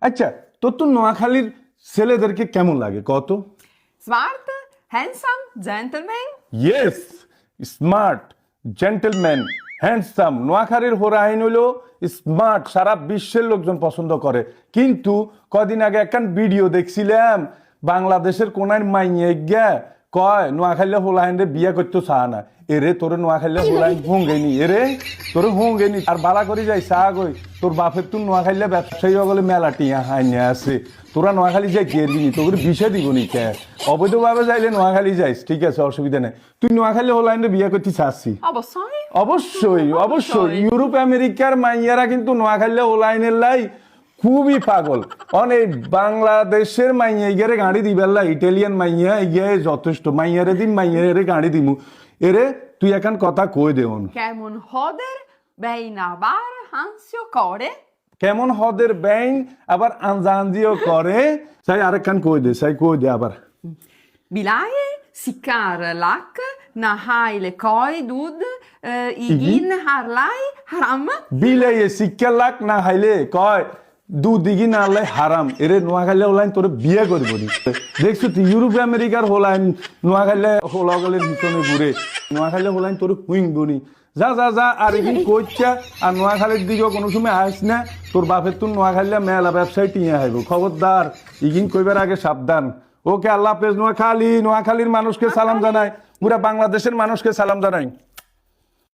আচ্ছা, তোর তো নোয়াখালীর ছেলেদেরকে কেমন লাগে কত? Smart, handsome, gentleman. Yes, smart, gentleman, handsome. নোয়াখালীর হোরাইন হইলো স্মার্ট, সারা বিশ্বের লোকজন পছন্দ করে। কিন্তু কদিন আগে একখান ভিডিও দেখছিলাম, বাংলাদেশের কোনায় মাইয়ে গিয়া কয় নোয়াখালী হোলাইন বিয়ে করতে চায় না। এরে তোর নোয়াখালী হোলাইন হুঙ্গেনি, এরে তোর হুঙ্গেনি। আর বালা করে যাই চা গই, তোর বাপের তুই নোয়াখালী ব্যবসায়ী বলে মেলা টিয়া হাইনে আছে। তোরা নোয়াখালী যাই গেলি তোর বিষে দিব নি কে? অবৈধভাবে যাইলে নোয়াখালী যাইস, ঠিক আছে, অসুবিধা নেই। তুই নোয়াখালী হোলাইনে বিয়ে করতে চাচ্ছি? অবশ্যই। অবশ্যই অবশ্যই। ইউরোপ আমেরিকার মাইয়ারা কিন্তু নোয়াখালী হোলাইনের লাই খুবই পাগল। অনেক বাংলাদেশের মাইয়া গিয়ে গাড়ি দিবেলা, ইটালিয়ান মাইয়া গিয়ে যথেষ্ট। মাইয়ারে দিন মাইয়ারে গাড়ি দিমু। এরে তুই এখন কথা কই দেউন। কেমন হদের বেইনাবার হাসিও করে। কেমন হদের ব্যাং আবার আনজানজিও করে। চাই আরেকখান কই দে, চাই কই দে আবার। Bilaie, sikar lak, nahai le koi dud, igin harlai, haram. বিলাই শিক্ষা লাখ না হাইলে কয় দুদিকে না হলে হারাম। এরে নোয়াখালী হোলাইন তোর বিয়ে করবো নি। দেখছো তুই ইউরোপ আমেরিকার হোলাইন নোয়াখালী হোলাগলের পিছনে ঘুরে। নোয়াখালী হোলাইন তোর হুইংবো নি। যা যা যা, আর এদিন কইছা আর নোয়াখালীর দিকে কোনো সময় আইস না। তোর বাপের তুই নোয়াখালী মেলা ব্যবসায় টিয়ে আইব, খবরদার। ইগিন কইবার আগে সাবধান। ওকে, আল্লাহ হাফেজ। নোয়াখালীর মানুষকে সালাম জানাই, পুরা বাংলাদেশের মানুষকে সালাম জানাই।